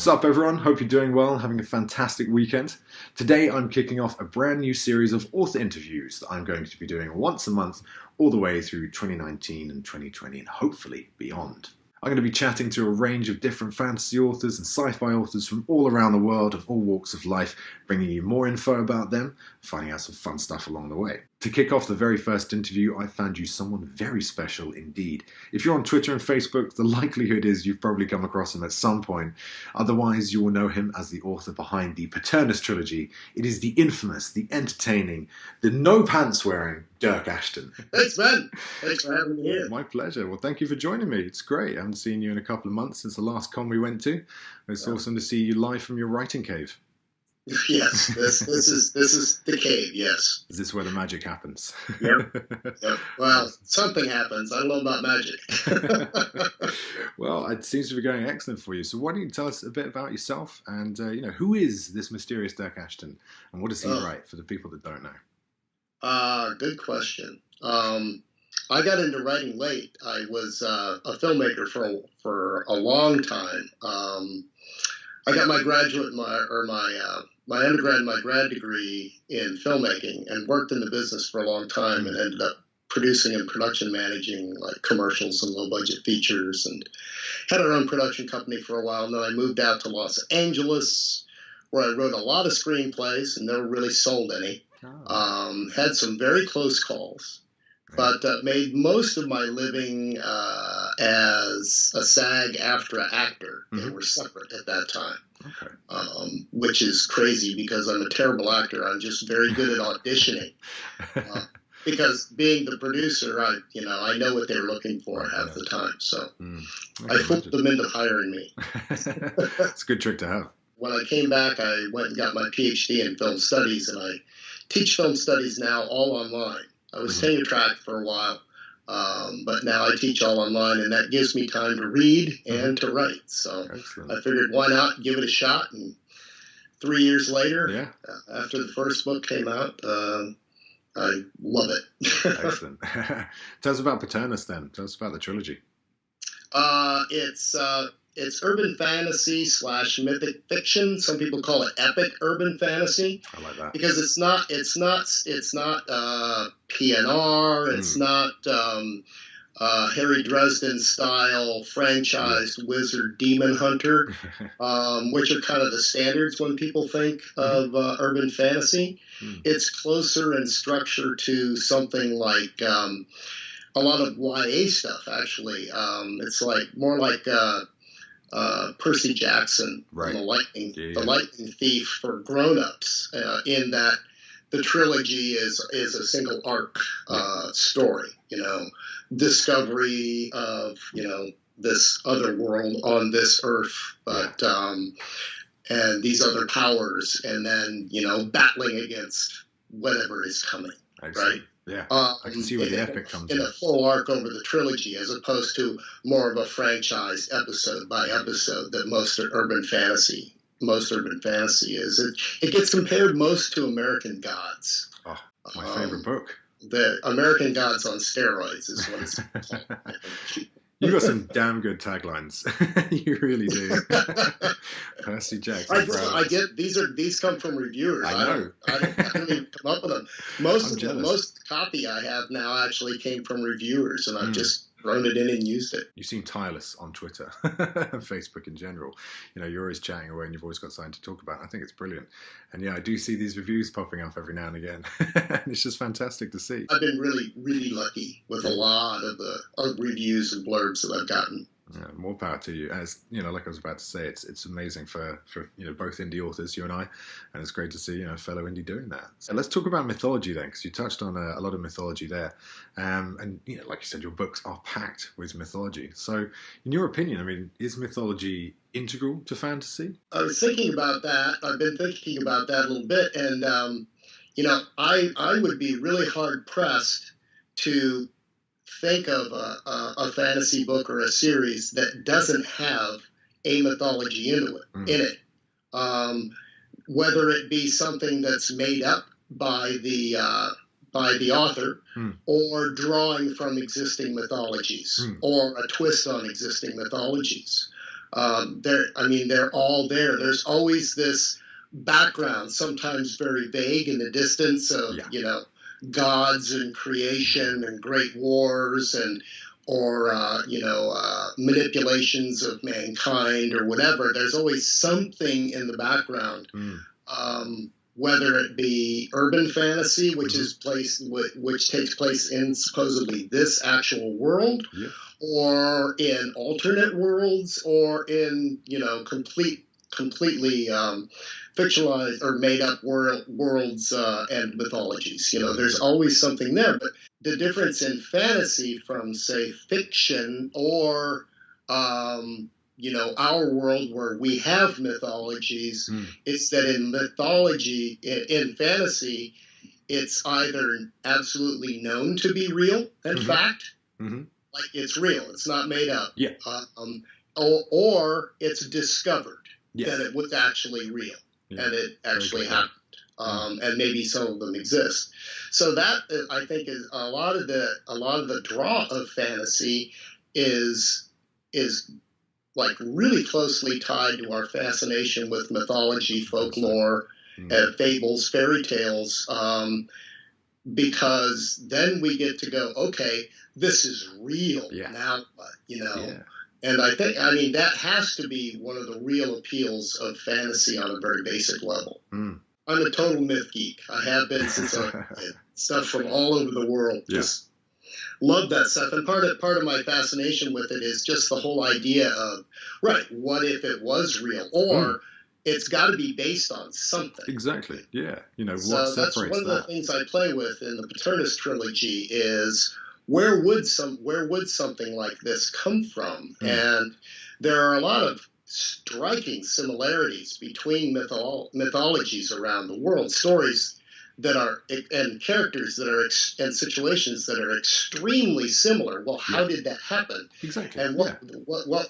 What's up, everyone? Hope you're doing well and having a fantastic weekend. Today, I'm kicking off a brand new series of author interviews that I'm going to be doing once a month all the way through 2019 and 2020 and hopefully beyond. I'm going to be chatting to a range of different fantasy authors and sci-fi authors from all around the world and all walks of life, bringing you more info about them, finding out some fun stuff along the way. To kick off the very first interview, I found you someone very special indeed. If you're on Twitter and Facebook, the likelihood is you've probably come across him at some point. Otherwise, you will know him as the author behind the Paternus trilogy. It is the infamous, the entertaining, the no-pants-wearing Dyrk Ashton. Thanks, man. Thanks for having me here. My pleasure. Well, thank you for joining me. It's great. I haven't seen you in a couple of months since the last con we went to. It's awesome to see you live from your writing cave. Yes, this is the cave. Yes. Is this where the magic happens? Yep. Well, something happens. I don't know about magic. Well, it seems to be going excellent for you. So, why don't you tell us a bit about yourself and who is this mysterious Dyrk Ashton and what does he write for the people that don't know? Good question. I got into writing late. I was a filmmaker for a long time. I got my my undergrad and my grad degree in filmmaking and worked in the business for a long time and ended up producing and production managing like commercials and low budget features and had our own production company for a while. And then I moved out to Los Angeles where I wrote a lot of screenplays and never really sold any. Had some very close calls, but made most of my living as a SAG-AFTRA actor. They were separate at that time. Okay. Which is crazy because I'm a terrible actor. I'm just very good at auditioning. Because being the producer, I know what they're looking for half the time. So I fooled them into hiring me. It's a good trick to have. When I came back, I went and got my PhD in film studies, and I teach film studies now all online. I was tenure track for a while. But now I teach all online, and that gives me time to read and to write. So excellent. I figured, why not give it a shot? And 3 years later, after the first book came out, I love it. Excellent. Tell us about Paternus then. Tell us about the trilogy. It's urban fantasy / mythic fiction. Some people call it epic urban fantasy. I like that because it's not PNR. It's not Harry Dresden style franchised wizard demon hunter, which are kind of the standards when people think of urban fantasy. It's closer in structure to something like a lot of YA stuff. Actually, it's like more like Percy Jackson, the Lightning Thief for grown-ups, in that the trilogy is a single arc story. Discovery of this other world on this earth, but and these other powers, and then battling against whatever is coming. Right. Yeah, I can see where the epic comes in a full arc over the trilogy, as opposed to more of a franchise episode by episode that most urban fantasy is. It gets compared most to American Gods. Oh, my favorite book. The American Gods on steroids is what it's called, I think. You've got some damn good taglines. You really do. Percy Jackson. I get these come from reviewers. I know. I don't even come up with them. Most copy I have now actually came from reviewers, and I've just thrown it in and used it. You seem tireless on Twitter and Facebook in general. You're always chatting away and you've always got something to talk about. I think it's brilliant. And I do see these reviews popping up every now and again. And it's just fantastic to see. I've been really, really lucky with a lot of the reviews and blurbs that I've gotten. Yeah, more power to you. As like I was about to say, it's amazing for both indie authors, you and I, and it's great to see a fellow indie doing that. So let's talk about mythology then, because you touched on a lot of mythology there, and like you said, your books are packed with mythology. So, in your opinion, is mythology integral to fantasy? I was thinking about that. I've been thinking about that a little bit, and I would be really hard pressed to think of a fantasy book or a series that doesn't have a mythology in it. Whether it be something that's made up by the author, or drawing from existing mythologies, or a twist on existing mythologies. They're all there. There's always this background, sometimes very vague in the distance of, Yeah. gods and creation and great wars and or manipulations of mankind or whatever. There's always something in the background, Mm. whether it be urban fantasy, which Mm-hmm. which takes place in supposedly this actual world, Yeah. or in alternate worlds, or in completely fictionalized or made up worlds and mythologies. There's always something there. But the difference in fantasy from, say, fiction or our world where we have mythologies, Mm. is that in mythology, in fantasy, it's either absolutely known to be real and Mm-hmm. fact, Mm-hmm. like it's real, it's not made up, Yeah. or it's discovered Yes. that it was actually real, Yeah. and it actually Very good. happened, and maybe some of them exist. So that, I think, is a lot of the draw of fantasy is like really closely tied to our fascination with mythology, folklore, Mm. fables, fairy tales, because then we get to go, okay, this is real. Yeah. Now, Yeah. and I mean, that has to be one of the real appeals of fantasy on a very basic level. Mm. I'm a total myth geek. I have been since stuff from all over the world. Yeah. Just love that stuff. And part of my fascination with it is just the whole idea of, right, what if it was real? Or it's got to be based on something. Exactly. Yeah. So what that's separates one of the that? things I play with in the Paternus trilogy is where would something like this come from? And there are a lot of striking similarities between mythologies around the world, stories that are, and characters that are, and situations that are extremely similar. Well, how did that happen? Exactly. And what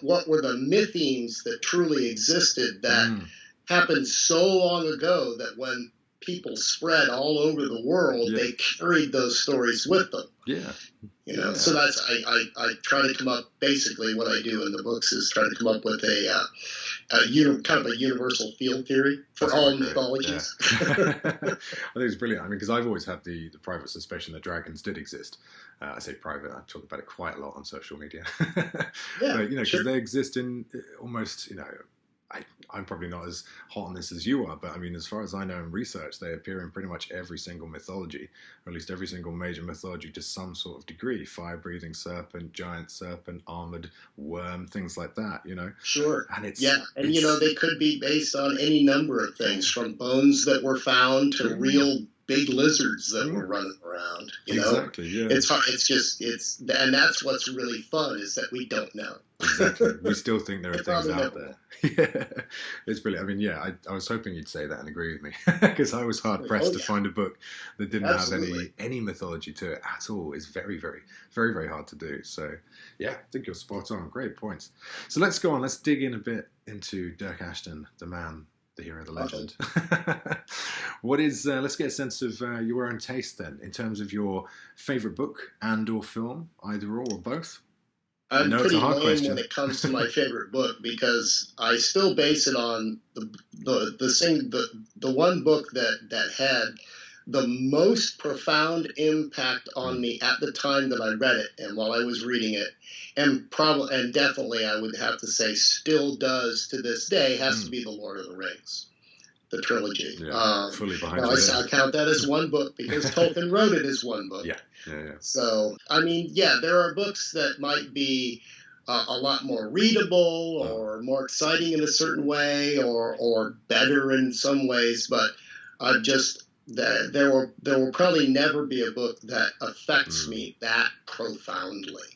were the mythemes that truly existed that happened so long ago that when people spread all over the world, they carried those stories with them. Yeah. So that's, I try to come up, basically what I do in the books is try to come up with kind of a universal field theory for all mythologies. Yeah. I think it's brilliant. I mean, because I've always had the private suspicion that dragons did exist. I say private, I talk about it quite a lot on social media. But, because they exist in almost, I'm probably not as hot on this as you are, but I mean, as far as I know in research, they appear in pretty much every single mythology, or at least every single major mythology to some sort of degree. Fire-breathing serpent, giant serpent, armored worm, things like that, Sure. And it's... and they could be based on any number of things, from bones that were found to real big lizards that were running around. Exactly, yeah. It's hard. And that's what's really fun, is that we don't know. Exactly. We still think there are things out there. Yeah, it's brilliant. I mean, I was hoping you'd say that and agree with me, because I was hard pressed to find a book that didn't have any mythology to it at all. It's very, very, very, very hard to do. So, yeah, I think you're spot on. Great points. So let's go on. Let's dig in a bit into Dyrk Ashton, the man, the hero, the legend. What is? Let's get a sense of your own taste then, in terms of your favourite book and/or film, either or both. I'm pretty lame when it comes to my favorite book, because I still base it on the one book that had the most profound impact on me at the time that I read it and while I was reading it, and definitely I would have to say still does to this day, has to be The Lord of the Rings, the trilogy. Yeah, fully behind you. I count that as one book because Tolkien wrote it as one book. Yeah. So, I mean, there are books that might be a lot more readable or more exciting in a certain way, or better in some ways, but there will probably never be a book that affects me that profoundly.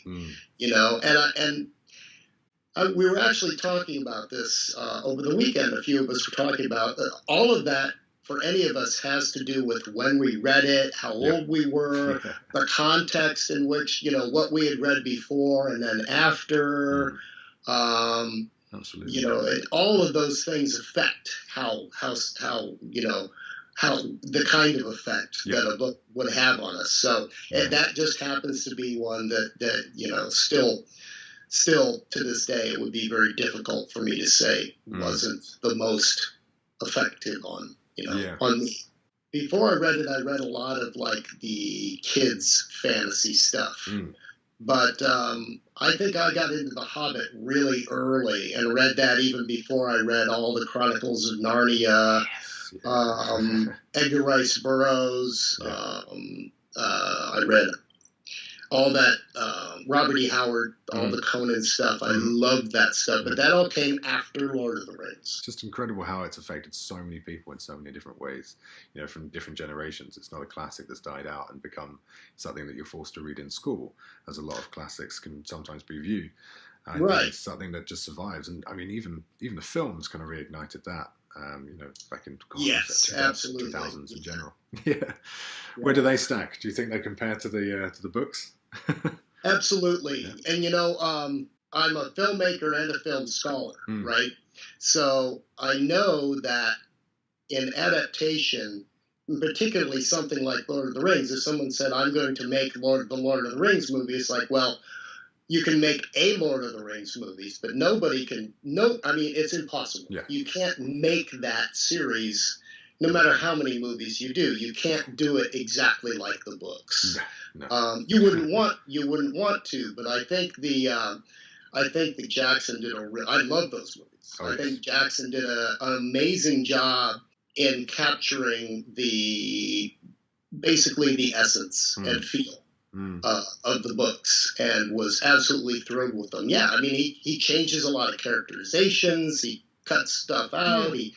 And we were actually talking about this over the weekend. A few of us were talking about all of that. For any of us, has to do with when we read it, how old we were, the context in which, what we had read before and then after. Absolutely. All of those things affect how the kind of effect that a book would have on us. So and that just happens to be one that still to this day, it would be very difficult for me to say wasn't the most effective on, on me. Before I read it, I read a lot of like the kids' fantasy stuff. But I think I got into The Hobbit really early and read that even before I read all the Chronicles of Narnia, Edgar Rice Burroughs. I read all that Robert E. Howard, all the Conan stuff. I loved that stuff. But that all came after Lord of the Rings. It's just incredible how it's affected so many people in so many different ways, from different generations. It's not a classic that's died out and become something that you're forced to read in school, as a lot of classics can sometimes be viewed. Right. It's something that just survives. And I mean, even the films kind of reignited that, back in absolutely. 2000s in general. Yeah. Where do they stack? Do you think they compare to the books? Absolutely. And I'm a filmmaker and a film scholar, right? So I know that in adaptation, particularly something like Lord of the Rings, if someone said, I'm going to make the Lord of the Rings movie, it's like, well, you can make a Lord of the Rings movies, but nobody can, it's impossible. Yeah. You can't make that series, no matter how many movies you do. You can't do it exactly like the books. No. You wouldn't want to, but I think that Jackson did I love those movies. I think Jackson did an amazing job in capturing basically the essence and feel of the books, and was absolutely thrilled with them. Yeah, I mean, he changes a lot of characterizations, he cuts stuff out, he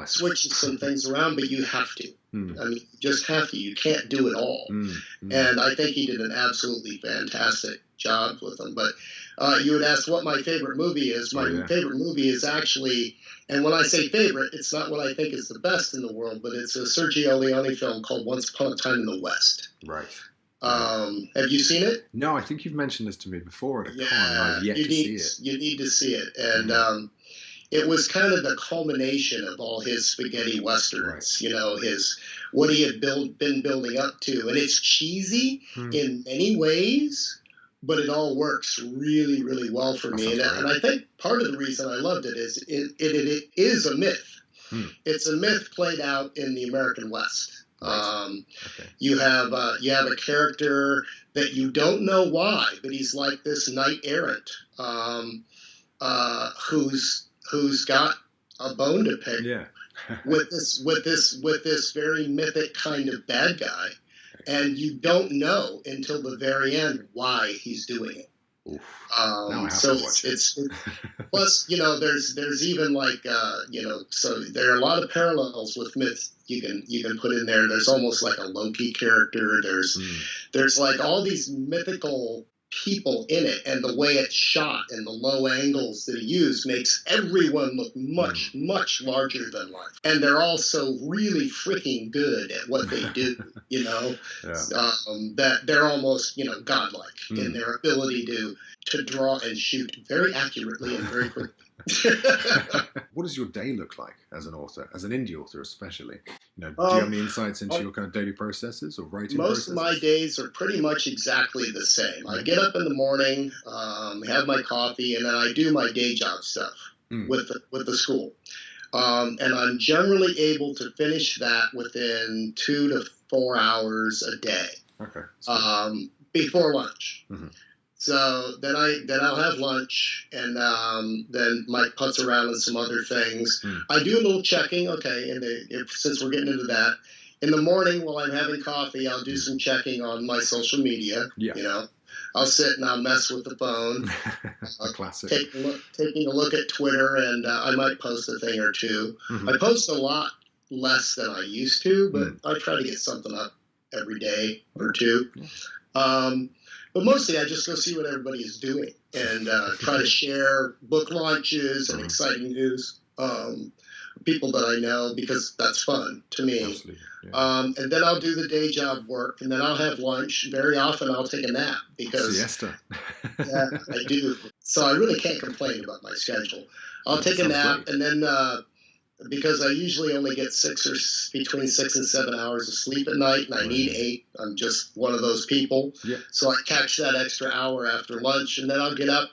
switches some things around, but you have to. I mean, you just have to. You can't do it all. And I think he did an absolutely fantastic job with them. But you would ask what my favorite movie is. My favorite movie is actually, and when I say favorite, it's not what I think is the best in the world, but it's a Sergio Leone film called Once Upon a Time in the West. Right. Have you seen it? No, I think you've mentioned this to me before at a con, and I've yet to see it. You need to see it. And it was kind of the culmination of all his spaghetti westerns, what he had been building up to. And it's cheesy in many ways, but it all works really, really well for me. And I think part of the reason I loved it is it is a myth. It's a myth played out in the American West. You have a character that you don't know why, but he's like this knight errant who's got a bone to pick with this very mythic kind of bad guy, and you don't know until the very end why he's doing it. So it's plus, there's even like, so there are a lot of parallels with myths you can put in there. There's almost like a Loki character. There's like all these mythical people in it, and the way it's shot and the low angles that he used makes everyone look much, much larger than life. And they're all so really freaking good at what they do, that they're almost, godlike in their ability to draw and shoot very accurately and very quickly. What does your day look like as an author, as an indie author especially? Do you have any insights into your kind of daily processes or writing processes? Most of my days are pretty much exactly the same. I get up in the morning, have my coffee, and then I do my day job stuff with the school. And I'm generally able to finish that within 2 to 4 hours a day. Okay. Before lunch. So then I'll have lunch, and then Mike putts around with some other things. I do a little checking, since we're getting into that. In the morning while I'm having coffee, I'll do some checking on my social media. I'll sit and I'll mess with the phone. A classic. Taking a look at Twitter, and I might post a thing or two. I post a lot less than I used to, but I try to get something up every day or two. But mostly I just go see what everybody is doing and try to share book launches and exciting news, people that I know, because that's fun to me. And then I'll do the day job work, and then I'll have lunch. Very often I'll take a nap because siesta. Yeah, I do. So I really can't complain about my schedule. I'll take a nap, and then because I usually only get between 6 and 7 hours of sleep at night, and I need 8. I'm just one of those people. So I catch that extra hour after lunch, and then I'll get up,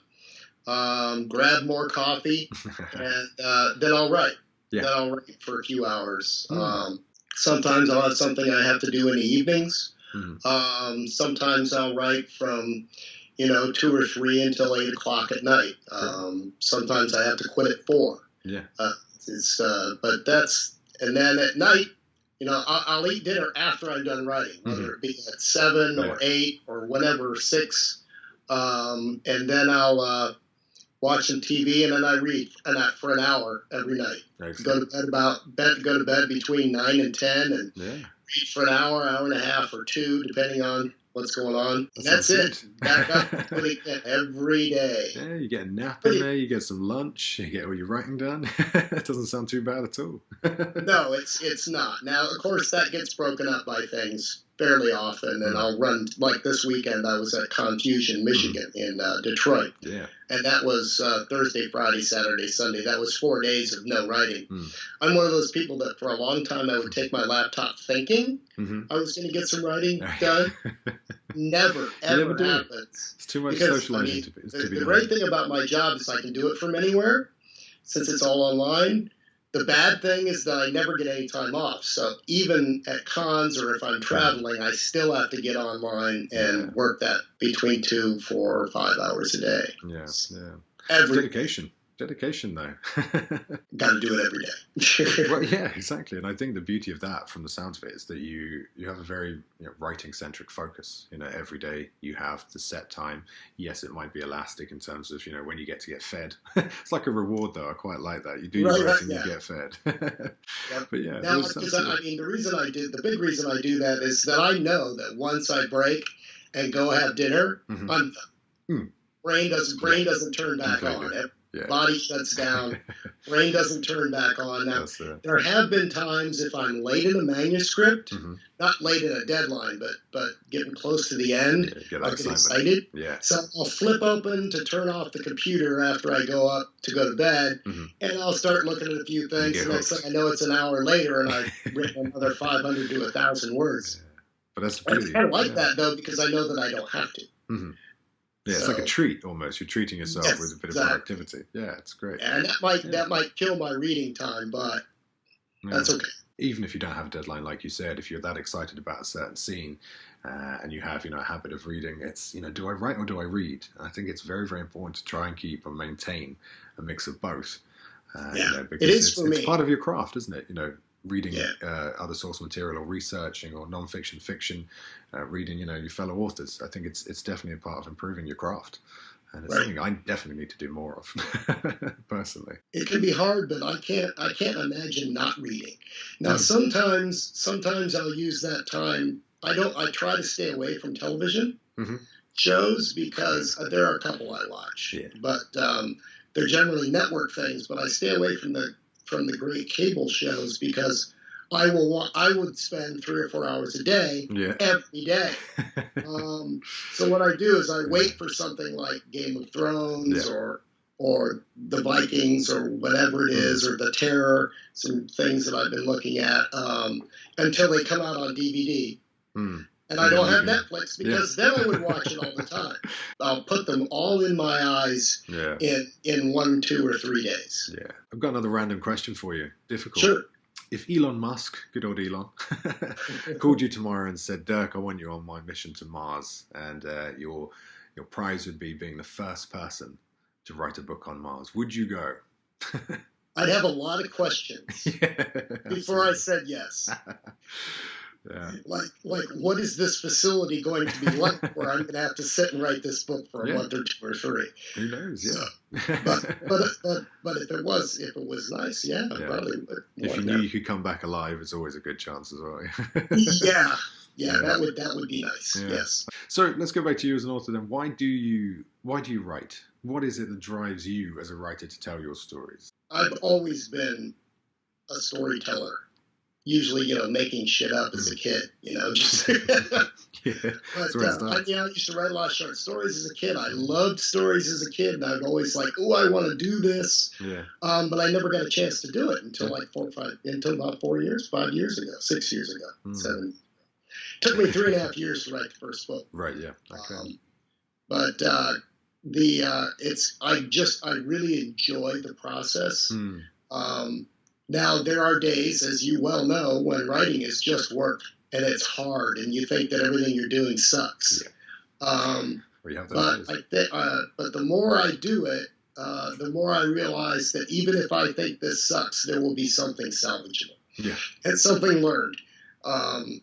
grab more coffee, and then I'll write. Yeah. Then I'll write for a few hours. Mm. Sometimes I'll have something I have to do in the evenings. Mm. Sometimes I'll write from 2 or 3 until 8 o'clock at night. Sometimes I have to quit at 4. Yeah. But that's, and then at night, I'll eat dinner after I'm done writing, whether it be at 7 or 8 or whenever, 6. And then I'll watch some TV, and then I read for an hour every night. Excellent. Go to bed between 9 and 10, and read for an hour and a half or 2, depending on what's going on. And that's it. Back up every day. Yeah, you get a nap in there, you get some lunch, you get all your writing done. It doesn't sound too bad at all. No, it's not. Now, of course, that gets broken up by things fairly often, and I'll run, like this weekend, I was at Confusion, Michigan, in Detroit. Yeah. And that was Thursday, Friday, Saturday, Sunday. That was 4 days of no writing. I'm one of those people that for a long time I would take my laptop thinking I was going to get some writing done. Never, ever happens. It's too much socializing to be done. The great thing about my job is I can do it from anywhere, since it's all online. The bad thing is that I never get any time off. So even at cons or if I'm traveling, I still have to get online and work that between 2, 4, or 5 hours a day. Yeah, Dedication. Dedication, though. Got to do it every day. Well, yeah, exactly. And I think the beauty of that, from the sounds of it, is that you have a very writing-centric focus. Every day you have the set time. Yes, it might be elastic in terms of when you get fed. It's like a reward, though. I quite like that. You do your writing, you get fed. But yeah, now, the big reason I do that is that I know that once I break and go have dinner, I'm done. Brain doesn't turn back on. Body shuts down. Brain doesn't turn back on. Now, there have been times if I'm late in a manuscript, not late in a deadline, but getting close to the end, I get excited. Yeah. So I'll flip open to turn off the computer after I go up to go to bed, and I'll start looking at a few things. Next thing I know, it's an hour later, and I've written another 500 to 1,000 words. Yeah. But that's beauty. I like that, though, because I know that I don't have to. Yeah, it's like a treat almost. You're treating yourself with a bit of productivity. Yeah, it's great. And that might kill my reading time, but that's okay. Even if you don't have a deadline, like you said, if you're that excited about a certain scene and you have a habit of reading, it's do I write or do I read? And I think it's very, very important to try and keep or maintain a mix of both. Because it is for me. It's part of your craft, isn't it? Reading other source material or researching or non-fiction, fiction, reading, your fellow authors. I think it's definitely a part of improving your craft. And it's something I definitely need to do more of, personally. It can be hard, but I can't imagine not reading. Now, sometimes I'll use that time. I try to stay away from television shows because there are a couple I watch, but they're generally network things. But I stay away from the great cable shows because I would spend 3 or 4 hours a day every day. So what I do is I wait for something like Game of Thrones or the Vikings or whatever it is, or The Terror, some things that I've been looking at, until they come out on DVD. And I don't have Netflix because then I would watch it all the time. I'll put them all in my eyes in 1, 2, or 3 days. Yeah. I've got another random question for you. Difficult. Sure. If Elon Musk, good old Elon, called you tomorrow and said, Dyrk, I want you on my mission to Mars, and your prize would be being the first person to write a book on Mars, would you go? I'd have a lot of questions before I said yes. Yeah. Like, what is this facility going to be like where I'm going to have to sit and write this book for a month or 2 or 3? Who knows? Yeah. So, but if it was nice, I probably would. If you knew you could come back alive, it's always a good chance as well. That would be nice. Yeah. Yes. So let's go back to you as an author then. Why do you write? What is it that drives you as a writer to tell your stories? I've always been a storyteller. Usually, making shit up as a kid, just. But I used to write a lot of short stories as a kid. I loved stories as a kid, and I'd always like, I want to do this. Yeah. But I never got a chance to do it until about 5 years ago, 6 years ago, 7. It took me 3.5 years to write the first book. Right. Yeah. Okay. But I really enjoy the process. Mm. Now there are days, as you well know, when writing is just work and it's hard, and you think that everything you're doing sucks. Yeah. We have But those but the more I do it, the more I realize that even if I think this sucks, there will be something salvageable. Yeah. And something learned.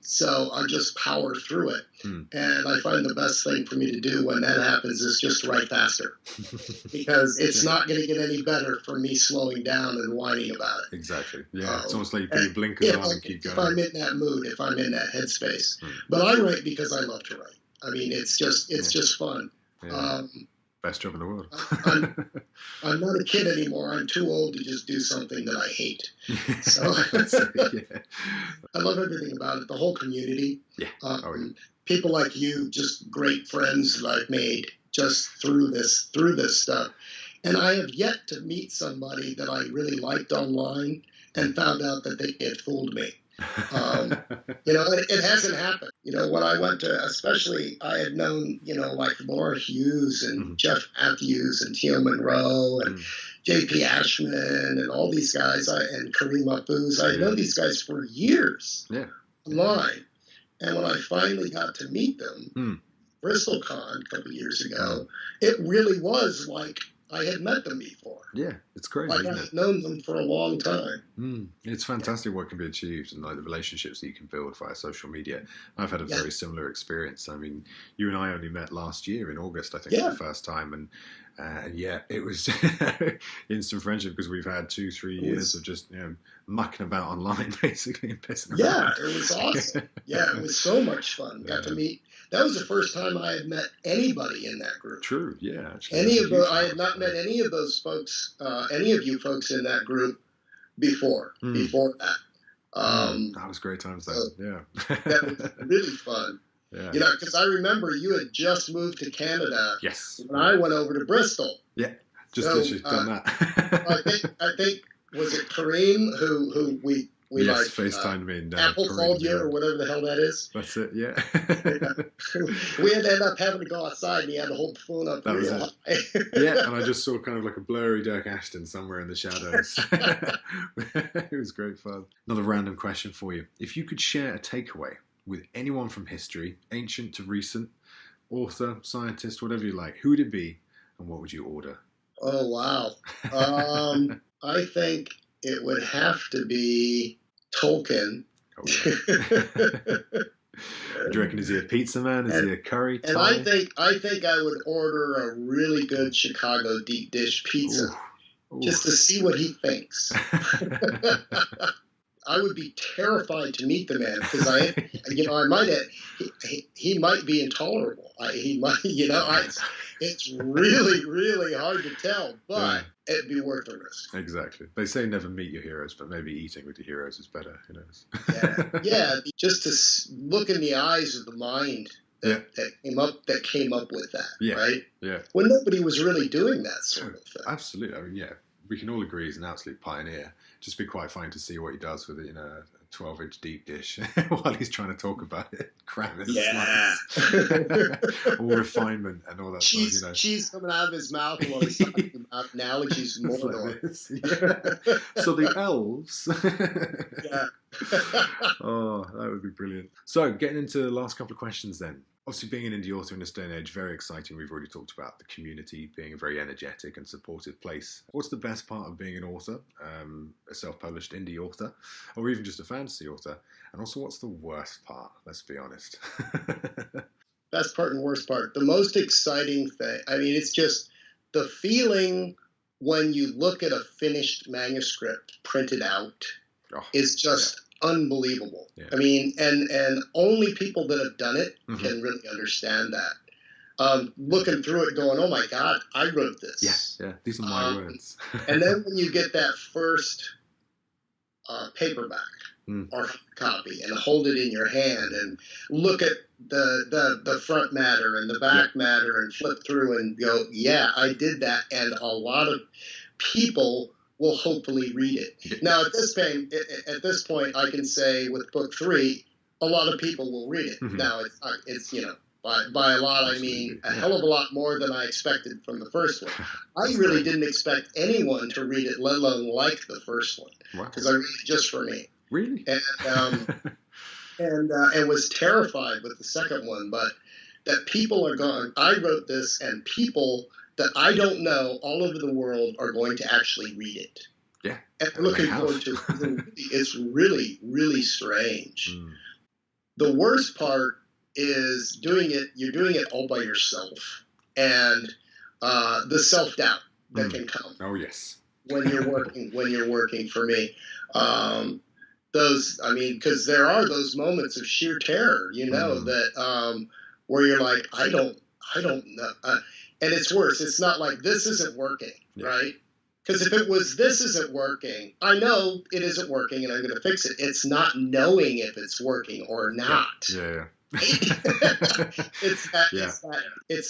So I just power through it. And I find the best thing for me to do when that happens is just write faster. Because it's not going to get any better from me slowing down and whining about it. Exactly. Yeah. It's almost like you put your blinkers on and keep going. If I'm in that mood, if I'm in that headspace. But I write because I love to write. I mean, it's just fun. Yeah. Best job in the world. I'm not a kid anymore. I'm too old to just do something that I hate. So I love everything about it. The whole community. Yeah. People like you, just great friends that I've made just through this stuff. And I have yet to meet somebody that I really liked online and found out that they had fooled me. It hasn't happened. When I went to, especially, I had known, like Laura Hughes and Jeff Matthews and Tio Monroe and J.P. Ashman and all these guys, and Kareem Mahfouz. I had known these guys for years online. And when I finally got to meet them, BristolCon a couple of years ago, it really was like I had met them before. Yeah, it's crazy. Like I had known them for a long time. It's fantastic what can be achieved and like the relationships that you can build via social media. I've had a very similar experience. I mean, you and I only met last year in August, I think, for the first time, and it was instant friendship because we've had 2-3 years of just mucking about online basically and pissing about. Yeah, it was awesome. Yeah, it was so much fun. Got to meet. That was the first time I had met anybody in that group. True, yeah. Actually, I had not met any of those folks, any of you folks in that group before that. That was great times then, That was really fun. Yeah. Because I remember you had just moved to Canada. Yes. When I went over to Bristol. Yeah, just literally done that. I think, was it Kareem who we FaceTimed me and Apple called you or whatever the hell that is. That's it, yeah. We had to end up having to go outside and he had to hold the phone up real high. Yeah, and I just saw kind of like a blurry Dyrk Ashton somewhere in the shadows. It was great fun. Another random question for you. If you could share a takeaway with anyone from history, ancient to recent, author, scientist, whatever you like, who would it be and what would you order? Oh, wow. I think it would have to be Tolkien. Do you reckon, is he a pizza man? Is he a curry? And I think I would order a really good Chicago deep dish pizza just to see what he thinks. I would be terrified to meet the man because I might have, he might be intolerable. It's really, really hard to tell, but it'd be worth the risk. Exactly. They say never meet your heroes, but maybe eating with your heroes is better. Who knows? Yeah. Just to look in the eyes of the mind that came up with that, right? Yeah. When nobody was really doing that sort of thing. Absolutely. I mean, we can all agree he's an absolute pioneer. Just be quite fun to see what he does with a 12-inch deep dish while he's trying to talk about it. Cram it. All refinement and all that stuff, Cheese coming out of his mouth while he's talking about analogies and Mordor. So the elves. Oh, that would be brilliant. So, getting into the last couple of questions then. Obviously, being an indie author in this day and age, very exciting. We've already talked about the community being a very energetic and supportive place. What's the best part of being an author, a self-published indie author, or even just a fantasy author? And also, what's the worst part? Let's be honest. Best part and worst part. The most exciting thing, I mean, it's just the feeling when you look at a finished manuscript printed out is just unbelievable. I mean, and only people that have done it can really understand that. Looking through it going, oh my God, I wrote this. Yeah, these are my words. And then when you get that first paperback or copy and hold it in your hand and look at the front matter and the back matter and flip through and go, yeah, I did that. And a lot of people will hopefully read it. Now, at this point, I can say with book 3, a lot of people will read it. Now, it's By a lot, I mean a hell of a lot more than I expected from the first one. I really didn't expect anyone to read it, let alone like the first one, because I read it just for me. Really? And was terrified with the second one, but that people are going. I wrote this, and people that I don't know all over the world are going to actually read it. Yeah, and I'm looking forward to it. It's really, really strange. The worst part is doing it. You're doing it all by yourself, and the self-doubt that can come. Oh yes. When you're working for me. Because there are those moments of sheer terror, that where you're like, I don't know, and it's worse. It's not like this isn't working, right? Because if it was this isn't working, I know it isn't working, and I'm going to fix it. It's not knowing if it's working or not. Yeah. It's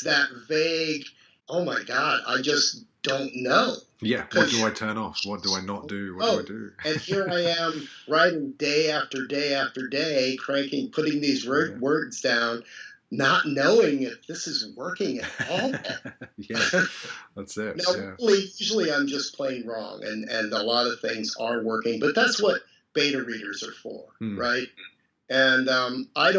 that vague. Oh my God, I just don't know. Yeah, what do I turn off? What do I not do? What do I do? And here I am writing day after day after day, putting these words down, not knowing if this is working at all. Yeah, that's it. Now, usually I'm just plain wrong, and a lot of things are working, but that's what beta readers are for, right? And I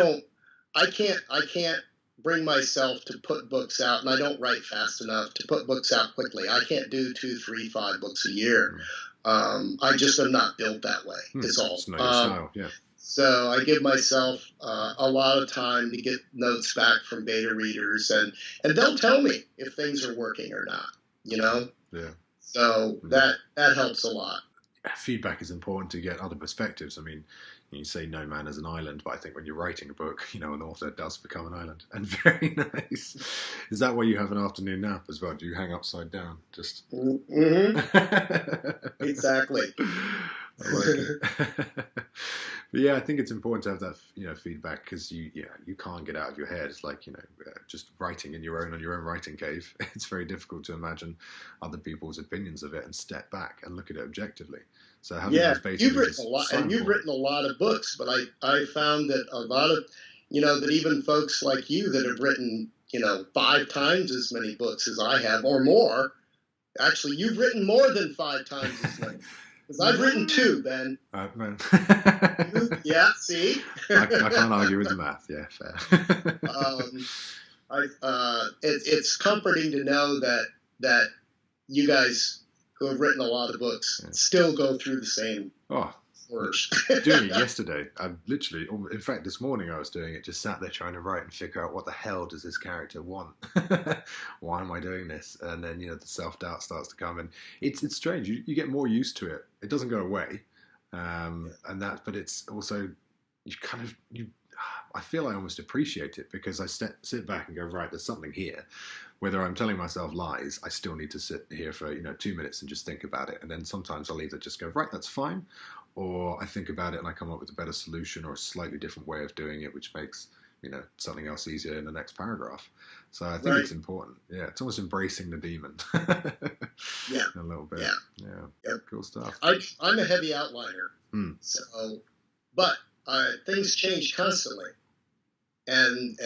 can't bring myself to put books out, and I don't write fast enough to put books out quickly. I can't do 2, 3, 5 books a year. I just am not built that way. Is all. It's not your style. Yeah. So I give myself a lot of time to get notes back from beta readers, and they'll tell me if things are working or not. Yeah. So that helps a lot. Feedback is important to get other perspectives. I mean, you say no man is an island, but I think when you're writing a book, an author does become an island. And very nice. Is that why you have an afternoon nap as well? Do you hang upside down? Just Exactly. I like it. But yeah, I think it's important to have that feedback, because you can't get out of your head. It's like just writing on your own writing cave. It's very difficult to imagine other people's opinions of it and step back and look at it objectively. So having those basic, you've written a lot, and you've written a lot of books. But I found that a lot of that even folks like you that have written 5 times as many books as I have or more. Actually, you've written more than 5 times as many. Because I've written 2, Ben. Man. Yeah, see? I can't argue with the math. Yeah, fair. It's comforting to know that you guys who have written a lot of books still go through the same words. Doing it yesterday, I literally, in fact, this morning I was doing it, just sat there trying to write and figure out what the hell does this character want? Why am I doing this? And then, the self-doubt starts to come, and it's strange. You get more used to it. It doesn't go away. But it's also, I feel I almost appreciate it, because I sit back and go, right, there's something here. Whether I'm telling myself lies, I still need to sit here for 2 minutes and just think about it. And then sometimes I'll either just go, right, that's fine, or I think about it and I come up with a better solution or a slightly different way of doing it, which makes something else easier in the next paragraph. So I think it's important. Yeah, it's almost embracing the demon. Yeah, a little bit. Yeah. Cool stuff. I'm a heavy outliner, but things change constantly. And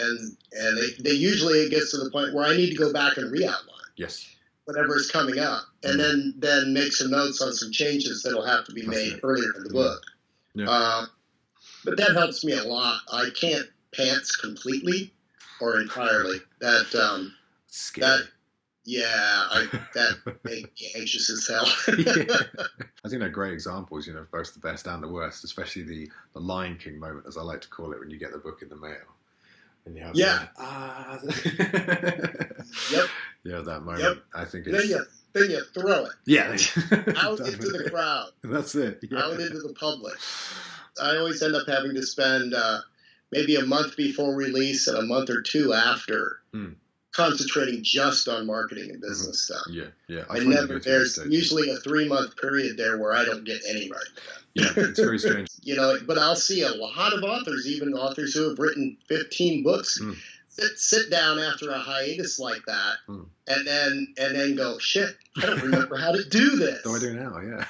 they usually it gets to the point where I need to go back and re-outline. Yes. Whatever is coming up, and then make some notes on some changes that'll have to be made earlier in the book. Yeah. But that helps me a lot. I can't pants completely or entirely. That makes me anxious as hell. I think they're great examples, of both the best and the worst, especially the Lion King moment, as I like to call it, when you get the book in the mail. And you have that moment. Yep. I think it's... Then you throw it. Yeah. Out into the crowd. That's it. Yeah. Out into the public. I always end up having to spend maybe a month before release and a month or 2 after concentrating just on marketing and business stuff. Yeah. There's usually a 3-month period there where I don't get any writing done. Yeah, it's very strange. But I'll see a lot of authors, even authors who have written 15 books, sit down after a hiatus like that, Hmm. and then go, shit, I don't remember how to do this. What do I do now? Yeah.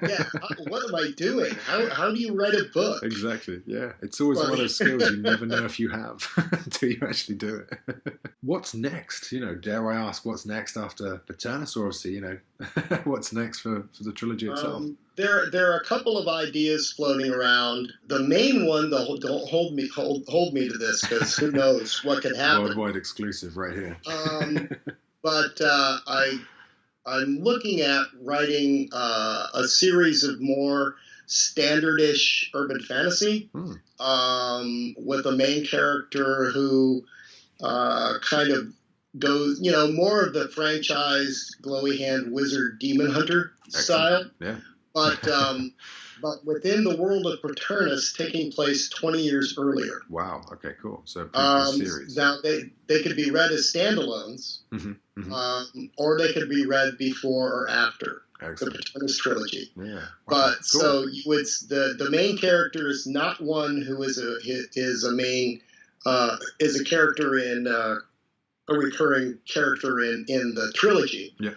Yeah, what am I doing? How do you write a book? Exactly. Yeah. It's always one of those skills you never know if you have until you actually do it. What's next? Dare I ask what's next after Paternus, or obviously, what's next for the trilogy itself? There are a couple of ideas floating around. The main one, though, don't hold me to this, because who knows what could happen. Worldwide exclusive right here. But I'm looking at writing a series of more standardish urban fantasy with a main character who kind of goes, more of the franchise glowy hand wizard demon hunter style. Yeah. But within the world of Paternus, taking place 20 years earlier. Wow. Okay. Cool. So a series. Now they could be read as standalones, or they could be read before or after the Paternus trilogy. Yeah. Wow. But cool. So the main character is not one who is a character in a recurring character in the trilogy. Yeah.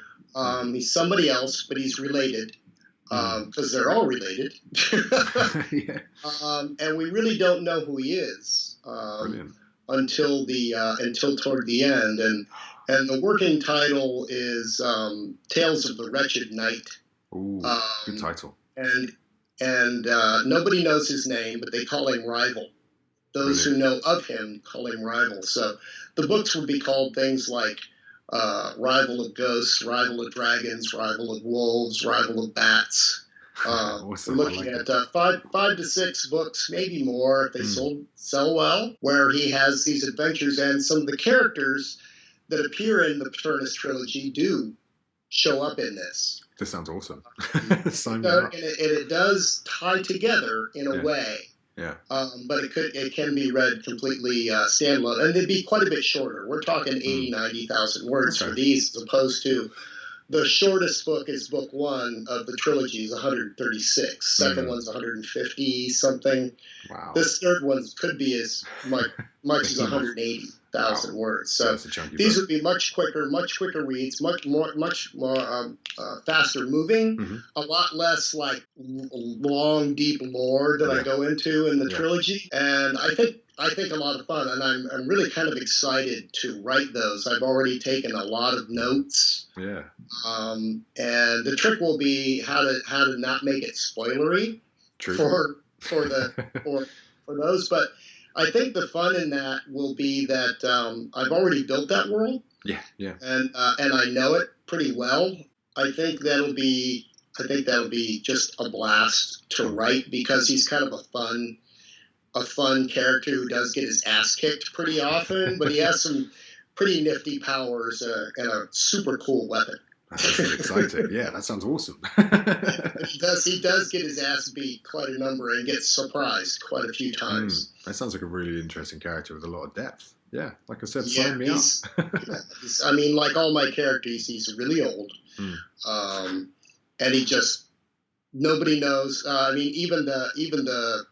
He's somebody else, but he's related. Because they're all related. Yeah. And we really don't know who he is until toward the end. And the working title is Tales of the Wretched Knight. Ooh, good title. And nobody knows his name, but they call him Rival. Those who know of him call him Rival. So the books would be called things like Rival of Ghosts, Rival of Dragons, Rival of Wolves, Rival of Bats. Awesome. We're looking at 5 to 6 books, maybe more, if they sell well, where he has these adventures, and some of the characters that appear in the Paternus trilogy do show up in this. This sounds awesome. Sign me up. And it does tie together in a way. Yeah. But it can be read completely standalone, and they'd be quite a bit shorter. We're talking 80, 90,000 words for these, as opposed to the shortest book is book 1 of the trilogy is 136. Second one's 150 something. Wow. This third one could be as much as 180,000 words. So these would be much quicker reads, much more faster moving, a lot less like long, deep lore that I go into in the trilogy. And I think a lot of fun, and I'm really kind of excited to write those. I've already taken a lot of notes. Yeah. And the trick will be how to not make it spoilery for those. But I think the fun in that will be that I've already built that world. Yeah. Yeah. And I know it pretty well. I think that'll be just a blast to write, because he's kind of a fun character who does get his ass kicked pretty often, but he has some pretty nifty powers and a super cool weapon. That's exciting. Yeah, that sounds awesome. He does get his ass beat quite a number and gets surprised quite a few times. That sounds like a really interesting character with a lot of depth. Yeah, like I said, sign me up. I mean, like all my characters, he's really old. And he just, nobody knows. I mean, even the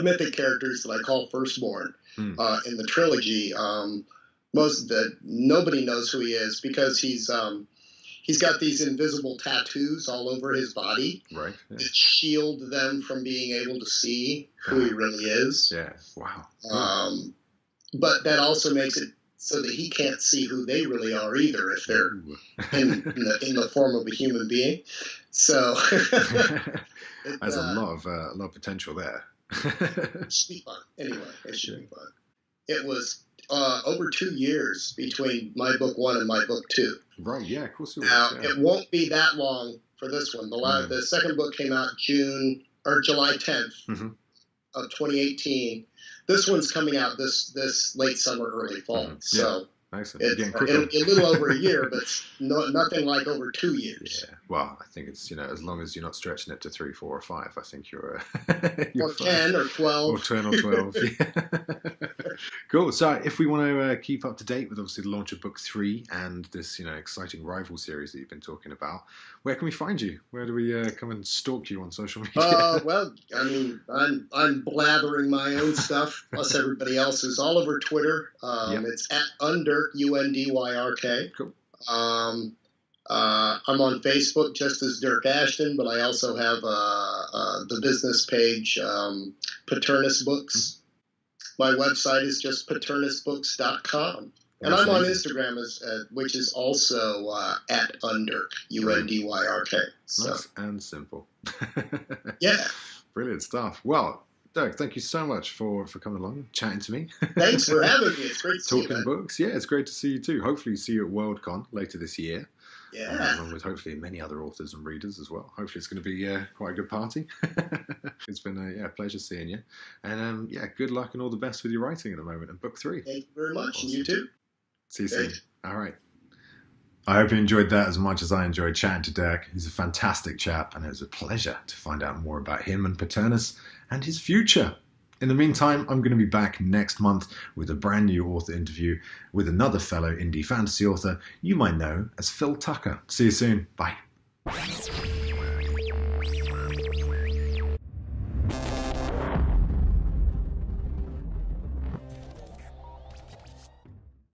mythic characters that I call Firstborn in the trilogy, nobody knows who he is, because he's got these invisible tattoos all over his body that shield them from being able to see who he really is. Yeah, wow. But that also makes it so that he can't see who they really are either, if they're in the form of a human being. So there's a lot of potential there. It should be fun. Anyway, it should be fun. It was over 2 years between my book 1 and my book 2. Right, yeah, of course it was. Now, it won't be that long for this one. The second book came out July 10th of 2018. This one's coming out this late summer, early fall. So Excellent. You're getting It'll quicker. be a little over a year, but nothing like over 2 years. Yeah. Well, I think it's, as long as you're not stretching it to 3, 4, or 5, I think you're Or fine. 10 or 12. Or 10 or 12. Yeah. Cool. So if we want to keep up to date with obviously the launch of book 3 and this, exciting rival series that you've been talking about, where can we find you? Where do we come and stalk you on social media? Well, I mean, I'm blathering my own stuff, plus everybody else's, all over Twitter. It's at Undyrk, UNDYRK. Cool. I'm on Facebook just as Dyrk Ashton, but I also have the business page, Paternus Books. My website is just paternusbooks.com. And I'm on Instagram, which is also at Undyrk, UNDYRK. So. Nice and simple. Yeah. Brilliant stuff. Well, Dyrk, thank you so much for coming along, chatting to me. Thanks for having me. It's great to see you. Talking books. Yeah, it's great to see you too. Hopefully see you at Worldcon later this year. Yeah. Along with hopefully many other authors and readers as well. Hopefully it's going to be quite a good party. It's been a pleasure seeing you. And good luck and all the best with your writing at the moment in book 3. Thank you very much. Awesome. And you too. See you soon. All right. I hope you enjoyed that as much as I enjoyed chatting to Dyrk. He's a fantastic chap, and it was a pleasure to find out more about him and Paternus and his future. In the meantime, I'm going to be back next month with a brand new author interview with another fellow indie fantasy author you might know as Phil Tucker. See you soon. Bye.